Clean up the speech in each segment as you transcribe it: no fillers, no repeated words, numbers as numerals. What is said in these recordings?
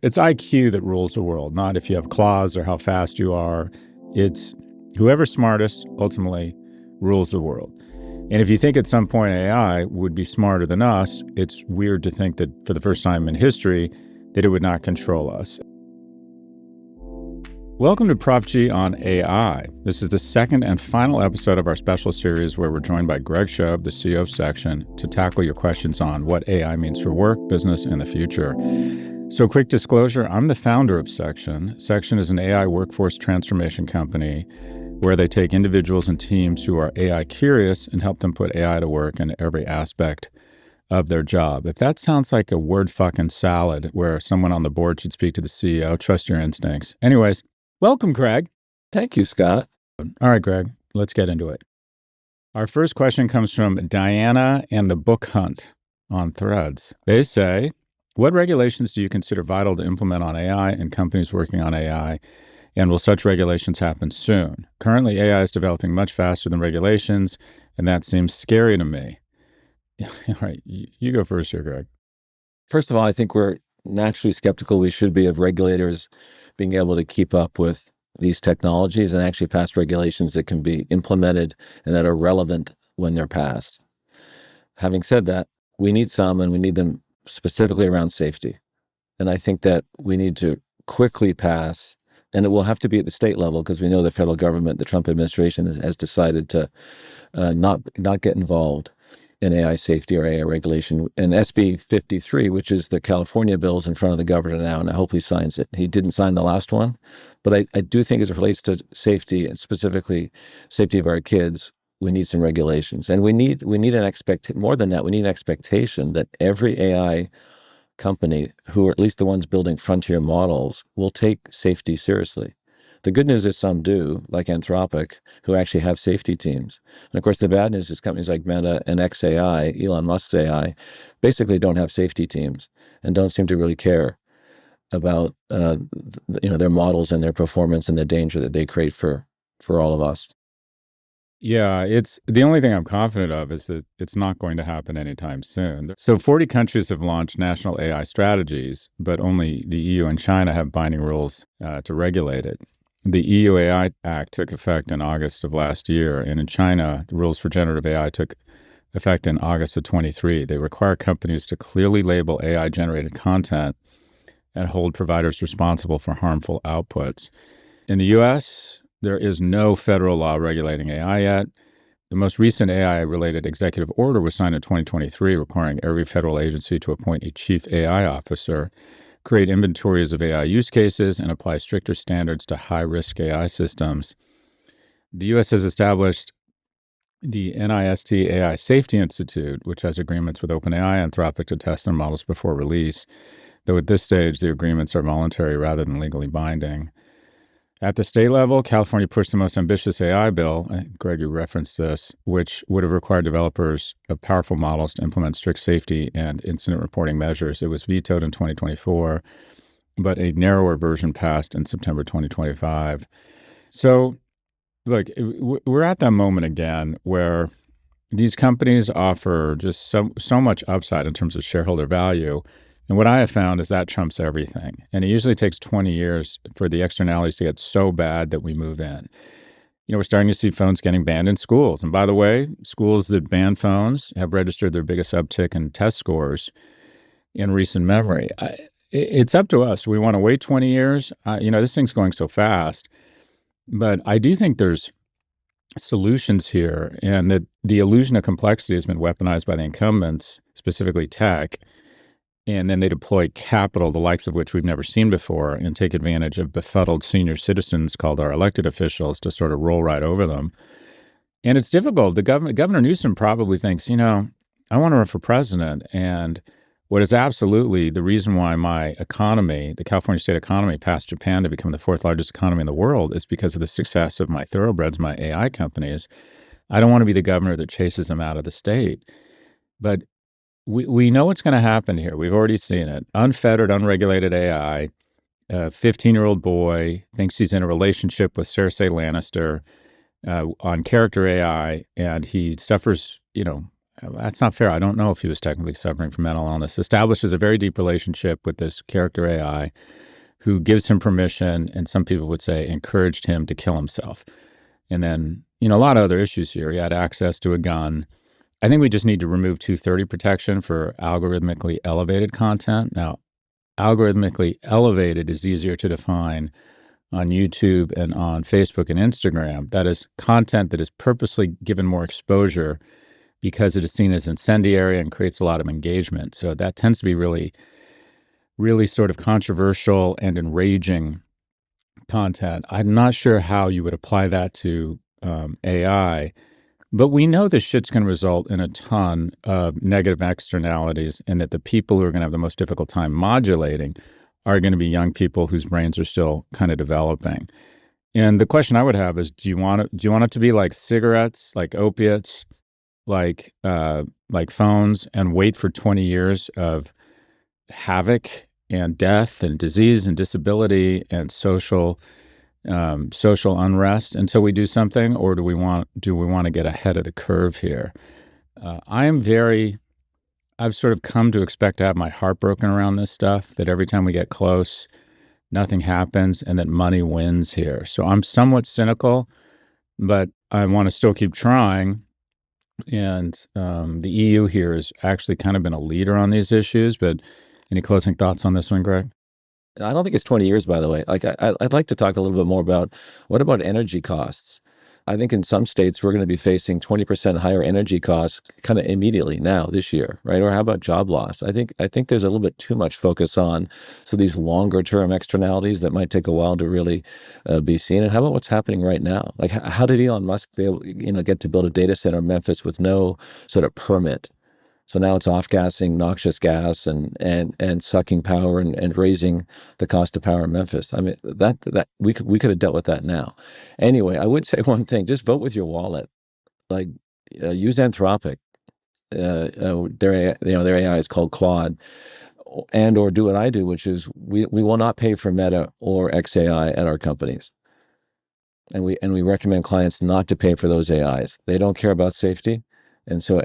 It's IQ that rules the world, not if you have claws or how fast you are. It's whoever's smartest ultimately rules the world. And if you think at some point AI would be smarter than us, it's weird to think that for the first time in history that it would not control us. Welcome to Prof G on AI. This is the second and final episode of our special series where we're joined by Greg Shoeb, the CEO of Section, to tackle your questions on what AI means for work, business, and the future. So quick disclosure, I'm the founder of Section. Section is an AI workforce transformation company where they take individuals and teams who are AI curious and help them put AI to work in every aspect of their job. If that sounds like a word fucking salad where someone on the board should speak to the CEO, trust your instincts. Anyways, welcome, Greg. Thank you, Scott. All right, Greg, let's get into it. Our first question comes from Diana and the Book Hunt on Threads. They say, what regulations do you consider vital to implement on AI and companies working on AI? And will such regulations happen soon? Currently, AI is developing much faster than regulations, and that seems scary to me. All right, you go first here, Greg. First of all, I think we're naturally skeptical we should be of regulators being able to keep up with these technologies and actually pass regulations that can be implemented and that are relevant when they're passed. Having said that, we need some, and we need them specifically around safety. And I think that we need to quickly pass, and it will have to be at the state level because we know the federal government, the Trump administration has decided to not get involved in AI safety or AI regulation. And SB 53, which is the California bill, is in front of the governor now, and I hope he signs it. He didn't sign the last one, but I do think as it relates to safety, and specifically safety of our kids, we need some regulations. And we need more than that, we need an expectation that every AI company, who are at least the ones building frontier models, will take safety seriously. The good news is some do, like Anthropic, who actually have safety teams. And of course, the bad news is companies like Meta and XAI, Elon Musk's AI, basically don't have safety teams and don't seem to really care about their models and their performance and the danger that they create for all of us. Yeah, it's the only thing I'm confident of is that it's not going to happen anytime soon. So 40 countries have launched national AI strategies, but only the EU and China have binding rules to regulate it. The EU AI Act took effect in August of last year, and in China, the rules for generative AI took effect in August of 23. They require companies to clearly label AI-generated content and hold providers responsible for harmful outputs. In the U.S., there is no federal law regulating AI yet. The most recent AI-related executive order was signed in 2023, requiring every federal agency to appoint a chief AI officer, create inventories of AI use cases, and apply stricter standards to high-risk AI systems. The U.S. has established the NIST AI Safety Institute, which has agreements with OpenAI and Anthropic to test their models before release, though at this stage, the agreements are voluntary rather than legally binding. At the state level, California pushed the most ambitious AI bill, Greg, you referenced this, which would have required developers of powerful models to implement strict safety and incident reporting measures. It was vetoed in 2024, but a narrower version passed in September 2025. So, look, we're at that moment again where these companies offer just so much upside in terms of shareholder value. And what I have found is that trumps everything. And it usually takes 20 years for the externalities to get so bad that we move in. We're starting to see phones getting banned in schools. And by the way, schools that ban phones have registered their biggest uptick in test scores in recent memory. It's up to us. Do we want to wait 20 years? This thing's going so fast. But I do think there's solutions here, and that the illusion of complexity has been weaponized by the incumbents, specifically tech. And then they deploy capital, the likes of which we've never seen before, and take advantage of befuddled senior citizens called our elected officials to sort of roll right over them. And it's difficult. Governor Newsom probably thinks, I want to run for president. And what is absolutely the reason why my economy, the California state economy, passed Japan to become the fourth largest economy in the world is because of the success of my thoroughbreds, my AI companies. I don't want to be the governor that chases them out of the state. But we know what's going to happen here. We've already seen it. Unfettered, unregulated AI. A 15-year-old boy thinks he's in a relationship with Cersei Lannister on character AI, and he suffers, That's not fair. I don't know if he was technically suffering from mental illness. Establishes a very deep relationship with this character AI who gives him permission, and some people would say encouraged him to kill himself. And then, a lot of other issues here. He had access to a gun. I think we just need to remove 230 protection for algorithmically elevated content. Now, algorithmically elevated is easier to define on YouTube and on Facebook and Instagram. That is content that is purposely given more exposure because it is seen as incendiary and creates a lot of engagement. So that tends to be really, really sort of controversial and enraging content. I'm not sure how you would apply that to AI, but we know this shit's going to result in a ton of negative externalities, and that the people who are going to have the most difficult time modulating are going to be young people whose brains are still kind of developing. And the question I would have is, do you want it to be like cigarettes, like opiates, like phones, and wait for 20 years of havoc and death and disease and disability and social unrest until we do something, or do we want to get ahead of the curve here? I've sort of come to expect to have my heart broken around this stuff, that every time we get close, nothing happens, and that money wins here. So I'm somewhat cynical, but I want to still keep trying. And the EU here has actually kind of been a leader on these issues. But any closing thoughts on this one, Greg? I don't think it's 20 years, by the way. Like, I'd like to talk a little bit more about what about energy costs? I think in some states we're going to be facing 20% higher energy costs kind of immediately now this year, right? Or how about job loss? I think there's a little bit too much focus on these longer term externalities that might take a while to really be seen. And how about what's happening right now? Like, how did Elon Musk be able, get to build a data center in Memphis with no sort of permit? So now it's off-gassing noxious gas and sucking power and raising the cost of power in Memphis. I mean, that we could have dealt with that now. Anyway, I would say one thing: just vote with your wallet. Like, use Anthropic. Their AI is called Claude, or do what I do, which is we will not pay for Meta or XAI at our companies. And we recommend clients not to pay for those AIs. They don't care about safety, and so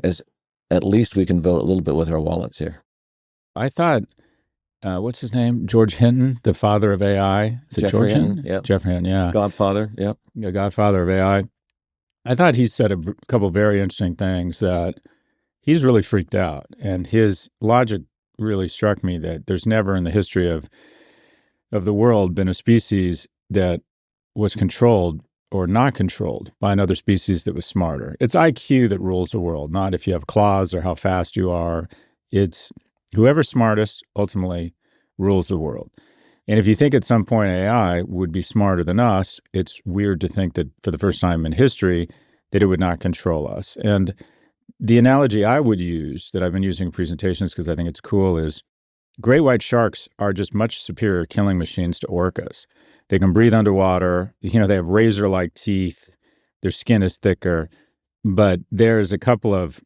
at least we can vote a little bit with our wallets here. I thought, what's his name? George Hinton, the father of AI. Is it George Hinton? Yeah. Jeffrey Hinton, yeah. Godfather, yep. The godfather of AI. I thought he said a couple of very interesting things, that he's really freaked out. And his logic really struck me, that there's never in the history of the world been a species that was controlled or not controlled by another species that was smarter. It's IQ that rules the world, not if you have claws or how fast you are. It's whoever's smartest ultimately rules the world. And if you think at some point AI would be smarter than us, it's weird to think that for the first time in history that it would not control us. And the analogy I would use, that I've been using in presentations because I think it's cool, is great white sharks are just much superior killing machines to orcas. They can breathe underwater. They have razor-like teeth. Their skin is thicker. But there's a couple of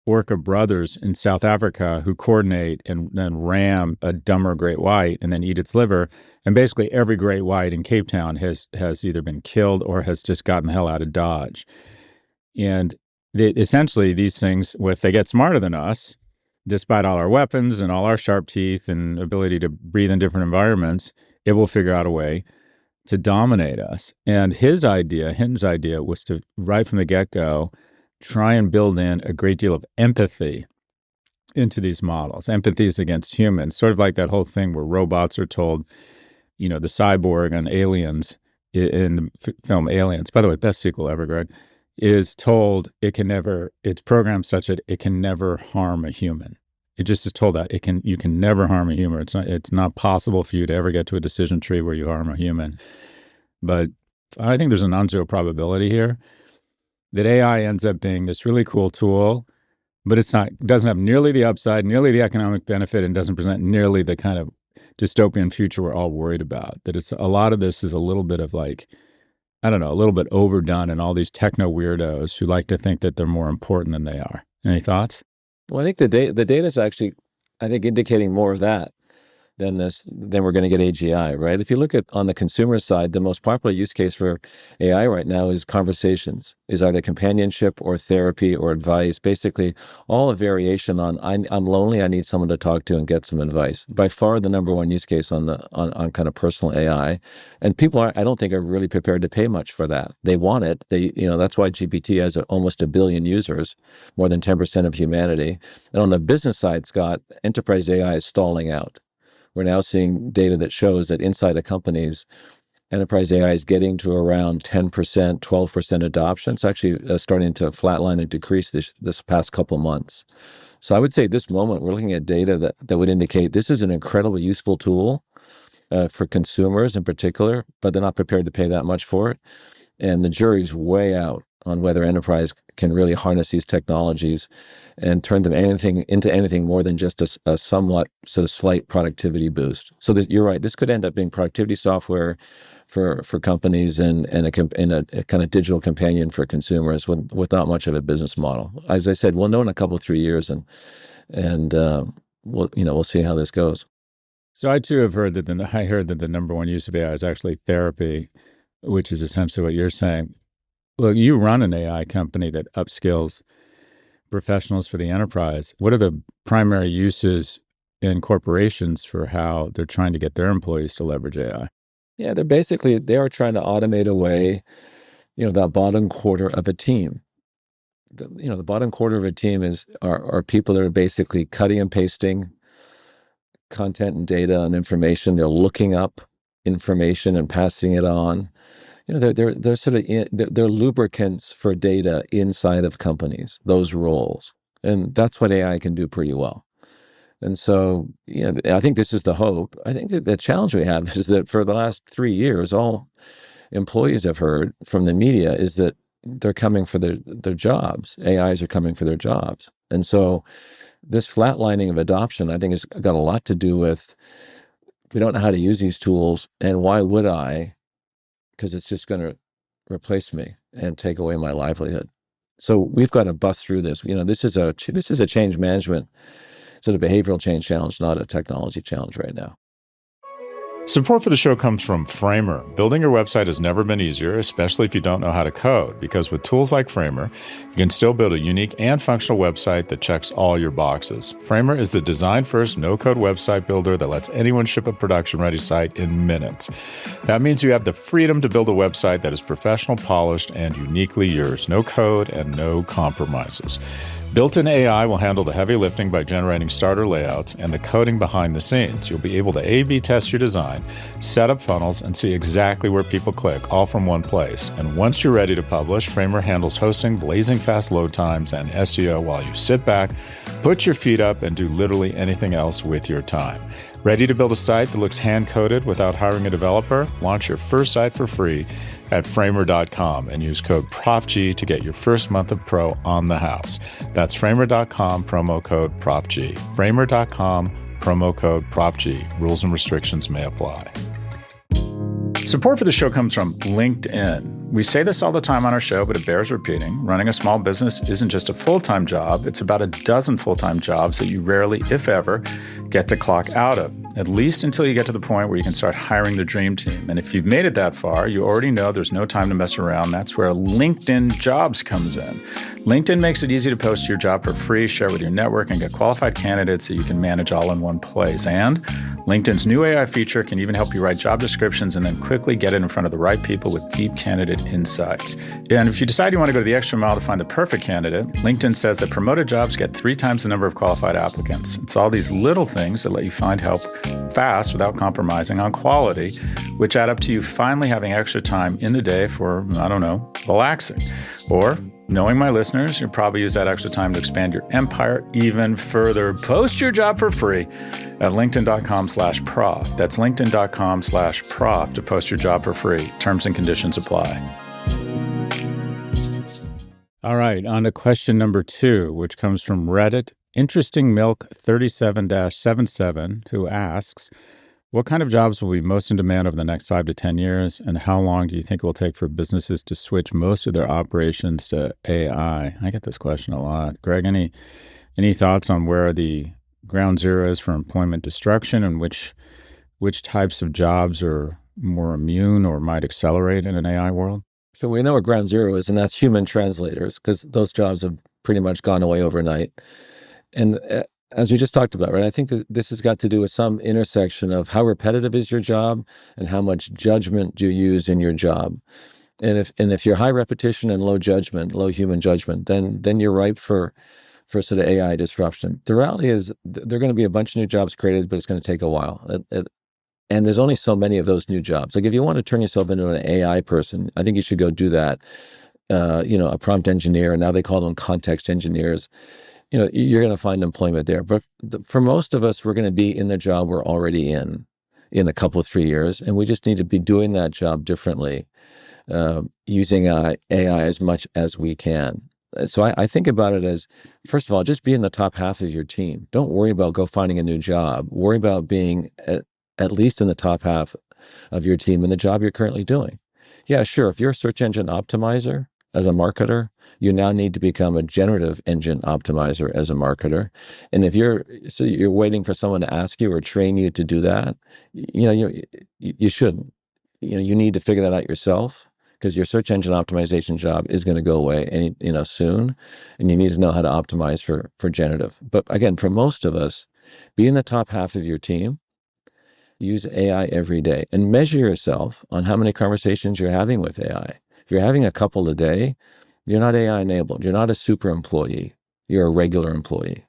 orca brothers in South Africa who coordinate and ram a dumber great white and then eat its liver. And basically every great white in Cape Town has either been killed or has just gotten the hell out of Dodge. And essentially these things, if they get smarter than us, despite all our weapons and all our sharp teeth and ability to breathe in different environments, it will figure out a way to dominate us. And Hinton's idea was to, right from the get-go, try and build in a great deal of empathy into these models. Empathy is against humans, sort of like that whole thing where robots are told, the cyborg on Aliens, in the film Aliens, by the way, best sequel ever, Greg, is told it's programmed such that it can never harm a human. It just is told that you can never harm a human. It's not possible for you to ever get to a decision tree where you harm a human. But I think there's a non-zero probability here that AI ends up being this really cool tool, but doesn't have nearly the upside, nearly the economic benefit, and doesn't present nearly the kind of dystopian future we're all worried about. That a lot of this is a little bit of a little bit overdone, and all these techno weirdos who like to think that they're more important than they are. Any thoughts? Well, I think the data is actually, indicating more of that then we're going to get AGI, right? If you look at on the consumer side, the most popular use case for AI right now is conversations, is either companionship or therapy or advice. Basically, all a variation on I'm lonely, I need someone to talk to and get some advice. By far, the number one use case on kind of personal AI, and people I don't think are really prepared to pay much for that. They want it. That's why GPT has almost 1 billion users, more than 10% of humanity. And on the business side, Scott, enterprise AI is stalling out. We're now seeing data that shows that inside of companies, enterprise AI is getting to around 10%, 12% adoption. It's actually starting to flatline and decrease this past couple of months. So I would say at this moment, we're looking at data that would indicate this is an incredibly useful tool for consumers in particular, but they're not prepared to pay that much for it. And the jury's way out on whether enterprise can really harness these technologies and turn them into anything more than just a somewhat sort of slight productivity boost. So you're right. This could end up being productivity software for companies and a kind of digital companion for consumers with not much of a business model. As I said, we'll know in a couple, 3 years, and we'll see how this goes. So I too have heard that the number one use of AI is actually therapy, which is essentially what you're saying. Well, you run an AI company that upskills professionals for the enterprise. What are the primary uses in corporations for how they're trying to get their employees to leverage AI? Yeah, they are trying to automate away, that bottom quarter of a team. The bottom quarter of a team are people that are basically cutting and pasting content and data and information. They're looking up information and passing it on. They're sort of they're lubricants for data inside of companies, those roles. And that's what AI can do pretty well. And so, I think this is the hope. I think that the challenge we have is that for the last 3 years, all employees have heard from the media is that they're coming for their jobs. AIs are coming for their jobs. And so this flatlining of adoption, I think, has got a lot to do with we don't know how to use these tools. And why would I? Because it's just going to replace me and take away my livelihood. So we've got to bust through this. This is a change management, sort of behavioral change challenge, not a technology challenge right now. Support for the show comes from Framer. Building your website has never been easier, especially if you don't know how to code, because with tools like Framer, you can still build a unique and functional website that checks all your boxes. Framer is the design-first, no-code website builder that lets anyone ship a production-ready site in minutes. That means you have the freedom to build a website that is professional, polished, and uniquely yours. No code and no compromises. Built-in AI will handle the heavy lifting by generating starter layouts and the coding behind the scenes. You'll be able to A/B test your design, set up funnels, and see exactly where people click, all from one place. And once you're ready to publish, Framer handles hosting, blazing fast load times, and SEO while you sit back, put your feet up, and do literally anything else with your time. Ready to build a site that looks hand-coded without hiring a developer? Launch your first site for free at framer.com and use code Prof G to get your first month of pro on the house. That's framer.com, promo code Prof G. Framer.com, promo code Prof G. Rules and restrictions may apply. Support for the show comes from LinkedIn. We say this all the time on our show, but it bears repeating. Running a small business isn't just a full-time job. It's about a dozen full-time jobs that you rarely, if ever, get to clock out of, at least until you get to the point where you can start hiring the dream team. And if you've made it that far, you already know there's no time to mess around. That's where LinkedIn Jobs comes in. LinkedIn makes it easy to post your job for free, share with your network, and get qualified candidates that you can manage all in one place. And LinkedIn's new AI feature can even help you write job descriptions and then quickly get it in front of the right people with deep candidate insights. And if you decide you want to go to the extra mile to find the perfect candidate, LinkedIn says that promoted jobs get 3 times the number of qualified applicants. It's all these little things that let you find help fast without compromising on quality, which add up to you finally having extra time in the day for, relaxing. Or, knowing my listeners, you'll probably use that extra time to expand your empire even further. Post your job for free at linkedin.com/prof. That's linkedin.com/prof to post your job for free. Terms and conditions apply. All right, on to question number 2, which comes from Reddit. Interesting Milk 37-77, who asks, what kind of jobs will be most in demand over the next 5 to 10 years, and how long do you think it will take for businesses to switch most of their operations to AI? I get this question a lot. Greg, any thoughts on where the ground zero is for employment destruction, and which types of jobs are more immune or might accelerate in an AI world? So we know what ground zero is, and that's human translators, because those jobs have pretty much gone away overnight. And as we just talked about, right, I think that this has got to do with some intersection of how repetitive is your job and how much judgment do you use in your job. And if you're high repetition and low judgment, low human judgment, then you're ripe for sort of AI disruption. The reality is there are going to be a bunch of new jobs created, but it's going to take a while. And there's only so many of those new jobs. Like if you want to turn yourself into an AI person, I think you should go do that. A prompt engineer, and now they call them context engineers. You're going to find employment there. But for most of us, we're going to be in the job we're already in a couple of 3 years, and we just need to be doing that job differently, using AI as much as we can. So I think about it as, first of all, just be in the top half of your team. Don't worry about go finding a new job. Worry about being at least in the top half of your team in the job you're currently doing. Yeah, sure. If you're a search engine optimizer as a marketer, you now need to become a generative engine optimizer as a marketer. And if you're waiting for someone to ask you or train you to do that, you shouldn't. You need to figure that out yourself, because your search engine optimization job is going to go away soon, and you need to know how to optimize for generative. But again, for most of us, be in the top half of your team. Use AI every day and measure yourself on how many conversations you're having with AI. If you're having a couple a day, you're not AI enabled. You're not a super employee. You're a regular employee.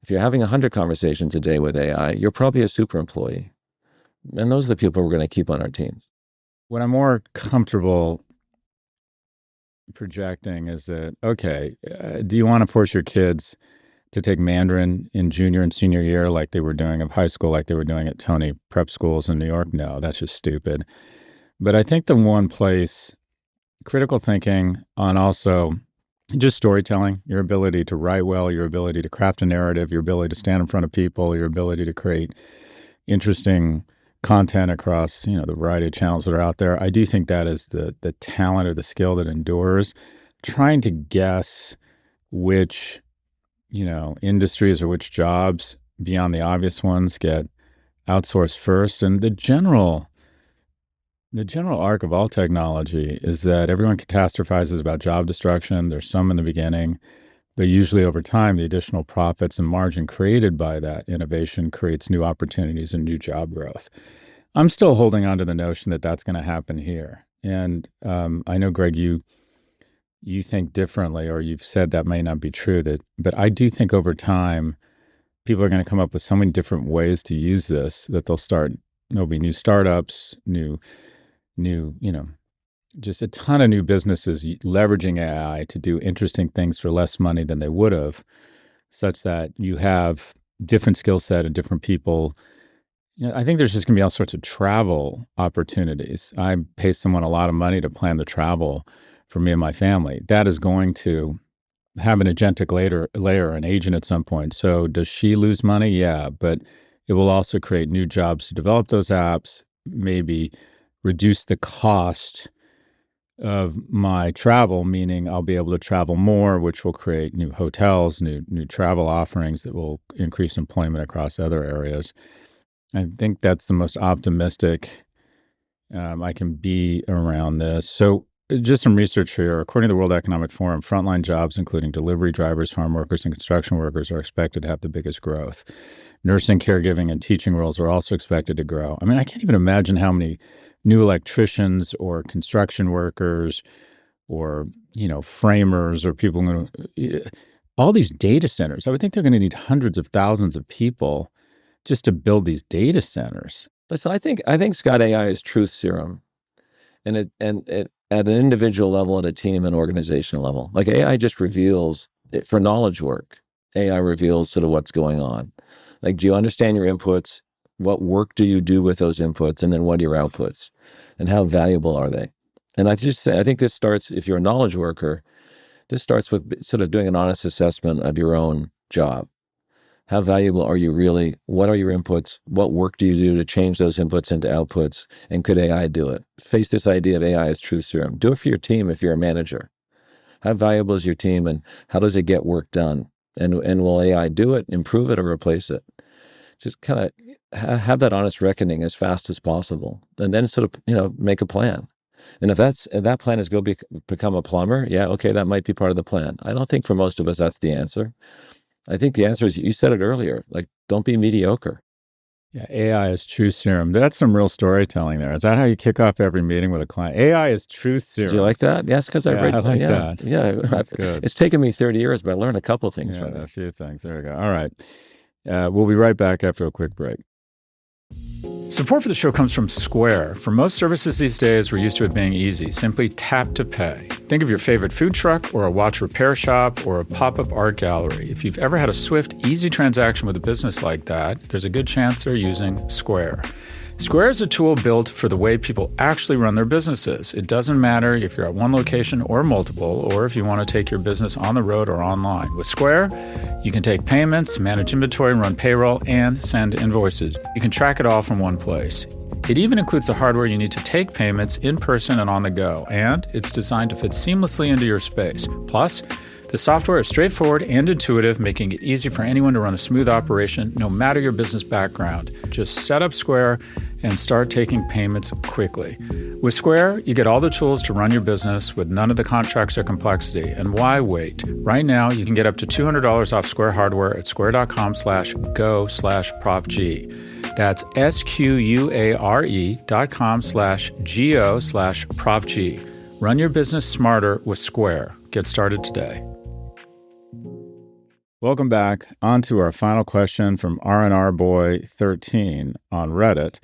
If you're having 100 conversations a day with AI, you're probably a super employee. And those are the people we're going to keep on our teams. What I'm more comfortable projecting is that, okay, do you want to force your kids to take Mandarin in junior and senior year like they were doing of high school, like they were doing at Tony prep schools in New York? No, that's just stupid. But I think the one place, critical thinking on also just storytelling, your ability to write well, your ability to craft a narrative, your ability to stand in front of people, your ability to create interesting content across, the variety of channels that are out there. I do think that is the talent or the skill that endures. Trying to guess which, industries or which jobs beyond the obvious ones get outsourced first. And the general arc of all technology is that everyone catastrophizes about job destruction. There's some in the beginning, but usually over time, the additional profits and margin created by that innovation creates new opportunities and new job growth. I'm still holding on to the notion that that's going to happen here. And I know, Greg, you think differently, or you've said that may not be true. But I do think over time, people are going to come up with so many different ways to use this that there'll be new startups, new, just a ton of new businesses leveraging AI to do interesting things for less money than they would have, such that you have different skill set and different people. I think there's just going to be all sorts of travel opportunities. I pay someone a lot of money to plan the travel for me and my family. That is going to have an agentic layer, an agent at some point. So does she lose money? Yeah, but it will also create new jobs to develop those apps, maybe reduce the cost of my travel, meaning I'll be able to travel more, which will create new hotels, new travel offerings that will increase employment across other areas. I think that's the most optimistic I can be around this. So just some research here. According to the World Economic Forum, frontline jobs, including delivery drivers, farm workers, and construction workers, are expected to have the biggest growth. Nursing, caregiving, and teaching roles are also expected to grow. I mean, I can't even imagine how many new electricians or construction workers or, framers or people going to, all these data centers. I would think they're going to need hundreds of thousands of people just to build these data centers. Listen, I think Scott AI is truth serum, and it at an individual level, at a team and organizational level. Like AI just reveals for knowledge work. AI reveals sort of what's going on. Like, do you understand your inputs? What work do you do with those inputs? And then what are your outputs? And how valuable are they? And I think this starts, if you're a knowledge worker, this starts with sort of doing an honest assessment of your own job. How valuable are you really? What are your inputs? What work do you do to change those inputs into outputs? And could AI do it? Face this idea of AI as truth serum. Do it for your team if you're a manager. How valuable is your team, and how does it get work done? And will AI do it, improve it, or replace it? Just kind of have that honest reckoning as fast as possible, and then sort of make a plan. And if that plan is become a plumber, yeah, okay, that might be part of the plan. I don't think for most of us that's the answer. I think the answer is, you said it earlier, like, don't be mediocre. Yeah, AI is truth serum. That's some real storytelling there. Is that how you kick off every meeting with a client? AI is truth Do you serum. like that? Yes, because I Yeah, read. I like Yeah, that. yeah. That's good. It's taken me 30 years, but I learned a couple of things Yeah, from a it. few things. There we go. All right. We'll be right back after a quick break. Support for the show comes from Square. For most services these days, we're used to it being easy. Simply tap to pay. Think of your favorite food truck or a watch repair shop or a pop-up art gallery. If you've ever had a swift, easy transaction with a business like that, there's a good chance they're using Square. Square is a tool built for the way people actually run their businesses. It doesn't matter if you're at one location or multiple, or if you want to take your business on the road or online. With Square, you can take payments, manage inventory, run payroll, and send invoices. You can track it all from one place. It even includes the hardware you need to take payments in person and on the go, and it's designed to fit seamlessly into your space. Plus, the software is straightforward and intuitive, making it easy for anyone to run a smooth operation, no matter your business background. Just set up Square and start taking payments quickly. With Square, you get all the tools to run your business with none of the contracts or complexity. And why wait? Right now, you can get up to $200 off Square hardware at square.com/go/Prof G. That's SQUARE.com/GO/Prof G. Run your business smarter with Square. Get started today. Welcome back. On to our final question from R&R Boy 13 on Reddit.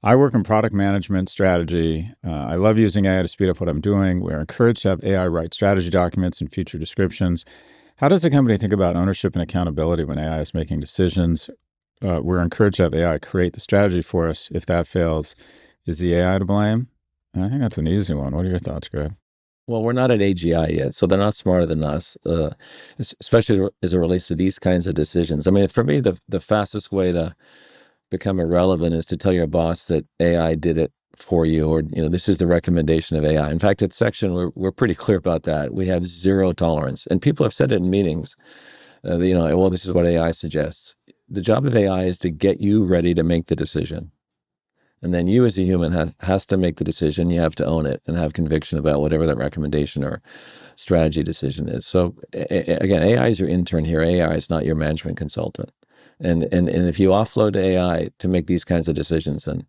I work in product management strategy. I love using AI to speed up what I'm doing. We're encouraged to have AI write strategy documents and feature descriptions. How does the company think about ownership and accountability when AI is making decisions? We're encouraged to have AI create the strategy for us. If that fails, is the AI to blame? I think that's an easy one. What are your thoughts, Greg? Well, we're not at AGI yet, so they're not smarter than us, especially as it relates to these kinds of decisions. I mean, for me, the fastest way to become irrelevant is to tell your boss that AI did it for you, or this is the recommendation of AI. In fact, at Section, we're pretty clear about that. We have zero tolerance, and people have said it in meetings. Well, this is what AI suggests. The job of AI is to get you ready to make the decision. And then you as a human has to make the decision. You have to own it and have conviction about whatever that recommendation or strategy decision is. So again, AI is your intern here. AI is not your management consultant. And if you offload to AI to make these kinds of decisions, then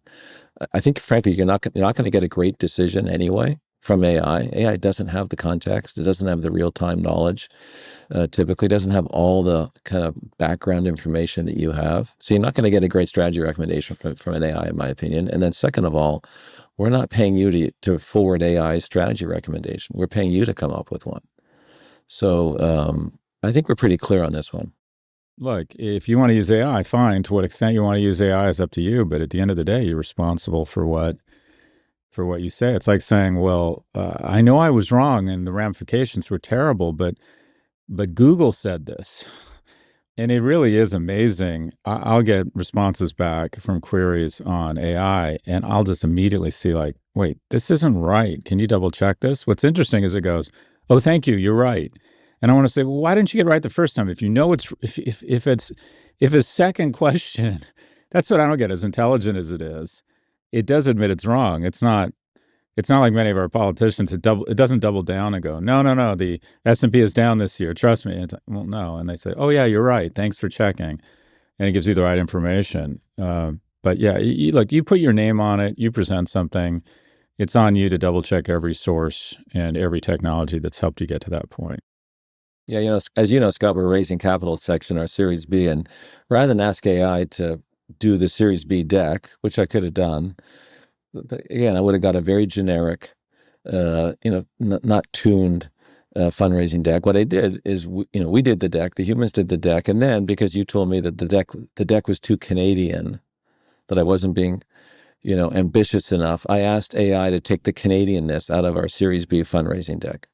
I think, frankly, you're not going to get a great decision anyway from AI. AI doesn't have the context. It doesn't have the real-time knowledge. Typically doesn't have all the kind of background information that you have. So you're not going to get a great strategy recommendation from an AI, in my opinion. And then second of all, we're not paying you to forward AI strategy recommendation. We're paying you to come up with one. So I think we're pretty clear on this one. Look, if you want to use AI, fine. To what extent you want to use AI is up to you. But at the end of the day, you're responsible for what you say. It's like saying, well, I know I was wrong and the ramifications were terrible, but Google said this. And it really is amazing. I'll get responses back from queries on AI, and I'll just immediately see like, wait, this isn't right. Can you double check this? What's interesting is it goes, oh, thank you, you're right. And I want to say, well, why didn't you get it right the first time? If you know if a second question, that's what I don't get. As intelligent as it does admit it's wrong. It's not like many of our politicians. It doesn't double down and go, no. The S&P is down this year. Trust me. It's, well, no. And they say, oh yeah, you're right. Thanks for checking. And it gives you the right information. But yeah, look, you put your name on it. You present something. It's on you to double check every source and every technology that's helped you get to that point. Yeah, as you know, Scott, we're raising capital Section, our Series B, and rather than ask AI to do the Series B deck, which I could have done, but again, I would have got a very generic, not tuned fundraising deck. What I did is, we did the deck, the humans did the deck, and then because you told me that the deck was too Canadian, that I wasn't being, ambitious enough, I asked AI to take the Canadianness out of our Series B fundraising deck,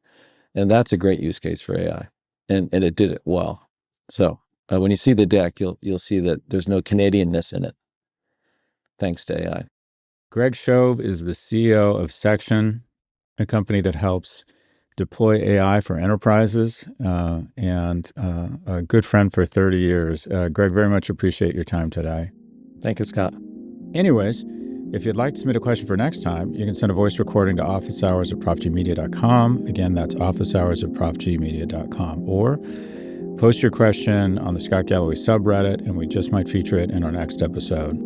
and that's a great use case for AI, and it did it well. So when you see the deck, you'll see that there's no Canadianness in it, thanks to AI. Greg Shove is the CEO of Section, a company that helps deploy AI for enterprises, and a good friend for 30 years. Greg, very much appreciate your time today. Thank you, Scott. Anyways, if you'd like to submit a question for next time, you can send a voice recording to officehours@profgmedia.com. Again, that's officehours@profgmedia.com. Or post your question on the Scott Galloway subreddit, and we just might feature it in our next episode.